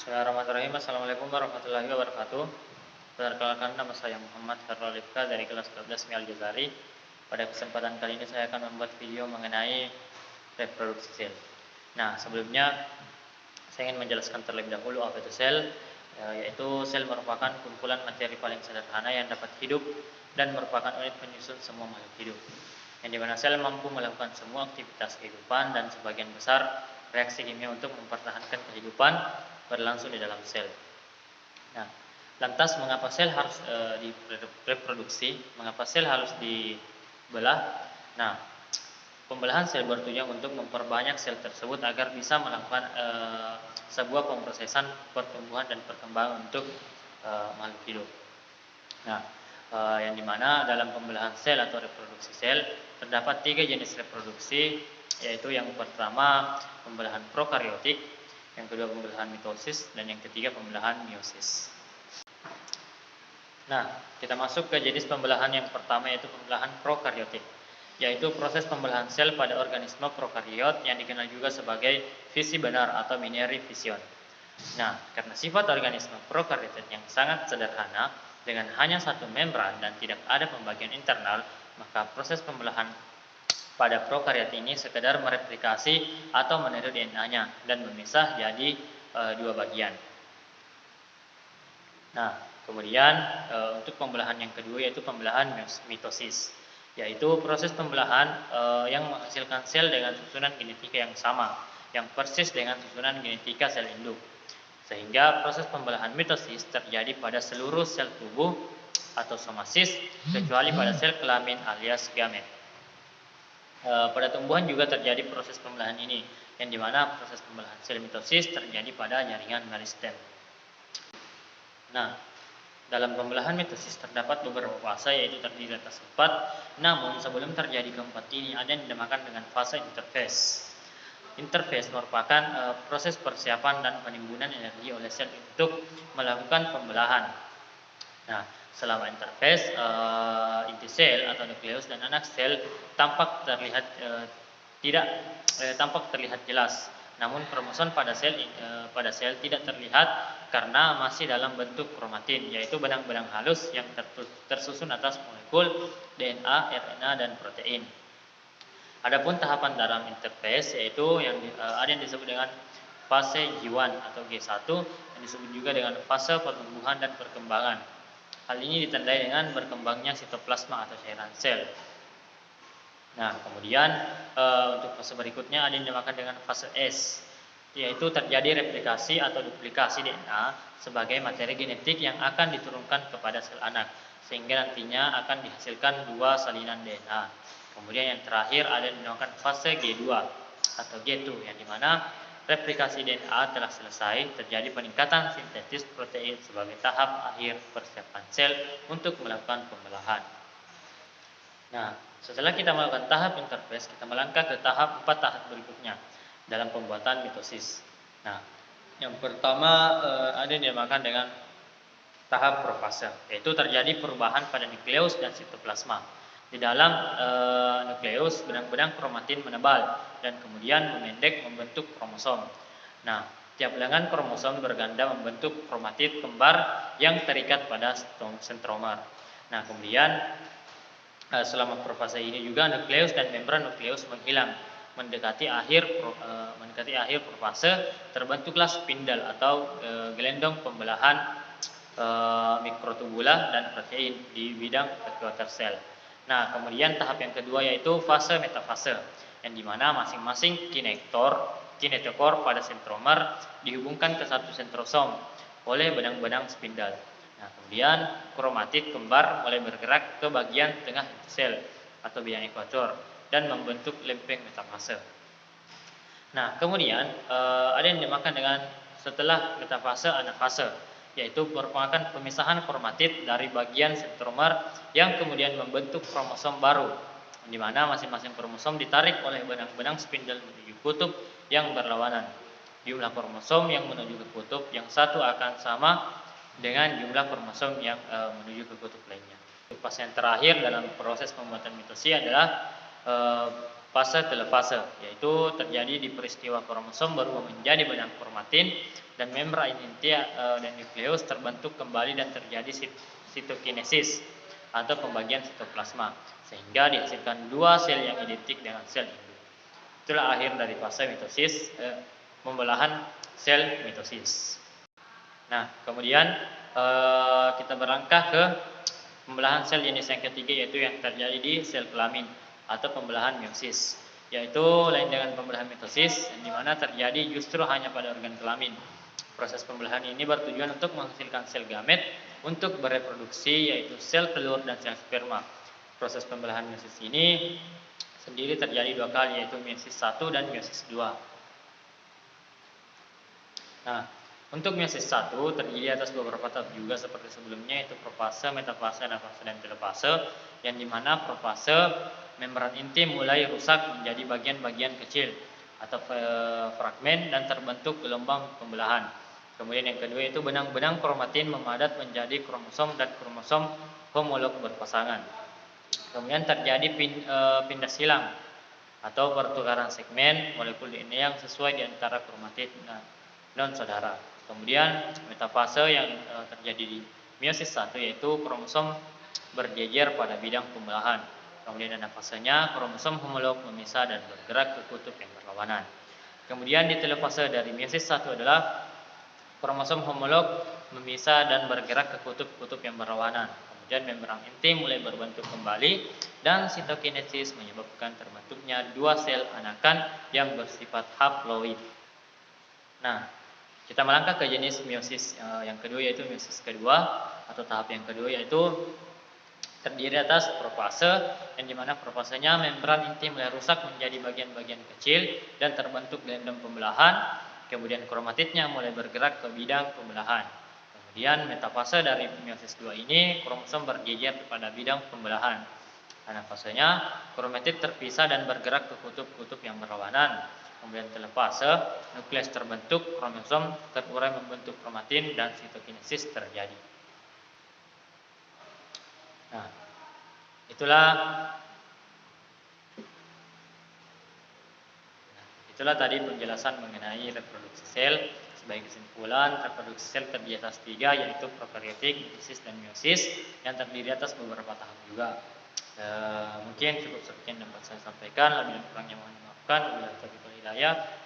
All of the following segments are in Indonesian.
Bismillahirrahmanirrahim. Assalamualaikum warahmatullahi wabarakatuh. Perkenalkan, nama saya Muhammad Khairul Rifka dari kelas 12 Mi Al-Jazari. Pada kesempatan kali ini saya akan membuat video mengenai reproduksi sel. Nah, sebelumnya saya ingin menjelaskan terlebih dahulu apa itu sel. Yaitu sel merupakan kumpulan materi paling sederhana yang dapat hidup dan merupakan unit penyusun semua makhluk hidup. Yang dimana sel mampu melakukan semua aktivitas kehidupan dan sebagian besar reaksi kimia untuk mempertahankan kehidupan berlangsung di dalam sel. Nah, lantas mengapa sel harus direproduksi? Mengapa sel harus dibelah? Nah, pembelahan sel bertujuan untuk memperbanyak sel tersebut agar bisa melakukan sebuah pemrosesan pertumbuhan dan perkembangan untuk makhluk hidup. Nah, yang dimana dalam pembelahan sel atau reproduksi sel terdapat 3 jenis reproduksi, yaitu yang pertama pembelahan prokariotik, yang kedua pembelahan mitosis, dan yang ketiga pembelahan meiosis. Nah, kita masuk ke jenis pembelahan yang pertama, yaitu pembelahan prokariotik, yaitu proses pembelahan sel pada organisme prokariot yang dikenal juga sebagai fisi benar atau binary fission. Nah, karena sifat organisme prokariot yang sangat sederhana dengan hanya satu membran dan tidak ada pembagian internal, maka proses pembelahan pada prokariot ini sekedar mereplikasi atau meniru DNA-nya dan memisah jadi 2 bagian. Nah, kemudian untuk pembelahan yang kedua yaitu pembelahan mitosis, yaitu proses pembelahan yang menghasilkan sel dengan susunan genetika yang sama, yang persis dengan susunan genetika sel induk. Sehingga proses pembelahan mitosis terjadi pada seluruh sel tubuh atau somasis kecuali pada sel kelamin alias gamet. Pada tumbuhan juga terjadi proses pembelahan ini, yang dimana proses pembelahan sel mitosis terjadi pada jaringan meristem. Nah, dalam pembelahan mitosis terdapat beberapa fase, yaitu terdiri atas 4. Namun sebelum terjadi keempat ini ada yang dinamakan dengan fase interfase. Interfase merupakan proses persiapan dan penimbunan energi oleh sel untuk melakukan pembelahan. Nah, selama interfase, inti sel atau nukleus dan anak sel tampak terlihat jelas. Namun kromosom pada sel tidak terlihat karena masih dalam bentuk kromatin, yaitu benang-benang halus yang tersusun atas molekul DNA, RNA, dan protein. Adapun tahapan dalam interfase yaitu ada yang disebut dengan fase G1 atau G1, yang disebut juga dengan fase pertumbuhan dan perkembangan. Hal ini ditandai dengan berkembangnya sitoplasma atau cairan sel. Nah, kemudian untuk fase berikutnya ada yang dinamakan dengan fase S, yaitu terjadi replikasi atau duplikasi DNA sebagai materi genetik yang akan diturunkan kepada sel anak, sehingga nantinya akan dihasilkan 2 salinan DNA. Kemudian yang terakhir ada yang dinamakan fase G2 atau G2, yang dimana replikasi DNA telah selesai, terjadi peningkatan sintesis protein sebagai tahap akhir persiapan sel untuk melakukan pembelahan. Nah, setelah kita melakukan tahap interfase, kita melangkah ke tahap 4 tahap berikutnya dalam pembuatan mitosis. Nah, yang pertama ada yang dinamakan dengan tahap profase, yaitu terjadi perubahan pada nukleus dan sitoplasma. Di dalam nukleus, benang-benang kromatin menebal dan kemudian memendek membentuk kromosom. Nah, tiap lengan kromosom berganda membentuk kromatid kembar yang terikat pada sentromer. Nah, kemudian selama profase ini juga nukleus dan membran nukleus menghilang. Mendekati akhir profase, terbentuklah spindle atau gelendong pembelahan mikrotubula dan protein di bidang ekuator sel. Nah, kemudian tahap yang kedua yaitu fase metafase, yang dimana masing-masing kinetokor pada sentromer dihubungkan ke satu sentrosom oleh benang-benang spindle. Nah, kemudian kromatid kembar mulai bergerak ke bagian tengah sel atau bidang ekuator dan membentuk lempeng metafase. Nah, kemudian ada yang dinamakan dengan setelah metafase anafase, yaitu merupakan pemisahan kromatid dari bagian sentromer yang kemudian membentuk kromosom baru, di mana masing-masing kromosom ditarik oleh benang-benang spindle menuju kutub yang berlawanan. Jumlah kromosom yang menuju ke kutub yang satu akan sama dengan jumlah kromosom yang menuju ke kutub lainnya. Fase yang terakhir dalam proses pembuatan mitosis adalah fase telefase, yaitu terjadi di peristiwa kromosom berubah menjadi benang kromatin dan membran inti dan nukleus terbentuk kembali dan terjadi sitokinesis atau pembagian sitoplasma sehingga dihasilkan dua sel yang identik dengan sel induk. Itulah akhir dari fase mitosis, pembelahan sel mitosis. Nah, kemudian kita berlangkah ke pembelahan sel jenis yang ketiga, yaitu yang terjadi di sel kelamin atau pembelahan meiosis, yaitu lain dengan pembelahan mitosis, di mana terjadi justru hanya pada organ kelamin. Proses pembelahan ini bertujuan untuk menghasilkan sel gamet untuk bereproduksi, yaitu sel telur dan sel sperma. Proses pembelahan meiosis ini sendiri terjadi dua kali, yaitu meiosis 1 dan meiosis 2. Nah, untuk meiosis 1 terdiri atas beberapa tahap juga seperti sebelumnya, yaitu profase, metafase, anafase, dan telofase, yang dimana profase membran inti mulai rusak menjadi bagian-bagian kecil atau fragmen dan terbentuk gelombang pembelahan. Kemudian yang kedua itu benang-benang kromatin memadat menjadi kromosom dan kromosom homolog berpasangan. Kemudian terjadi pindah silang atau pertukaran segmen molekul DNA yang sesuai di antara kromatin non saudara. Kemudian metafase yang terjadi di meiosis 1, yaitu kromosom berjejer pada bidang pembelahan. Kemudian anafasenya kromosom homolog memisah dan bergerak ke kutub yang berlawanan. Kemudian di telofase dari meiosis 1 adalah kromosom homolog memisah dan bergerak ke kutub-kutub yang berlawanan. Kemudian membran inti mulai berbentuk kembali dan sitokinesis menyebabkan terbentuknya dua sel anakan yang bersifat haploid. Nah, kita melangkah ke jenis meiosis yang kedua, yaitu meiosis kedua atau tahap yang kedua, yaitu terdiri atas profase, yang dimana profasenya membran inti mulai rusak menjadi bagian-bagian kecil dan terbentuk gelombang pembelahan. Kemudian kromatitnya mulai bergerak ke bidang pembelahan. Kemudian metafase dari meiosis 2 ini kromosom berjejer pada bidang pembelahan. Anafasenya kromatid terpisah dan bergerak ke kutub-kutub yang berlawanan. Kemudian telofase, nukleus terbentuk, kromosom terurai membentuk kromatin dan sitokinesis terjadi. Nah, itulah tadi penjelasan mengenai reproduksi sel. Sebagai kesimpulan, reproduksi sel terdiri atas 3, yaitu prokaryotik, mitosis, dan meiosis, yang terdiri atas beberapa tahap juga. Mungkin cukup sekian dapat saya sampaikan. Lebih kurangnya mohon dimaafkan.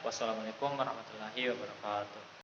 Wassalamualaikum warahmatullahi wabarakatuh.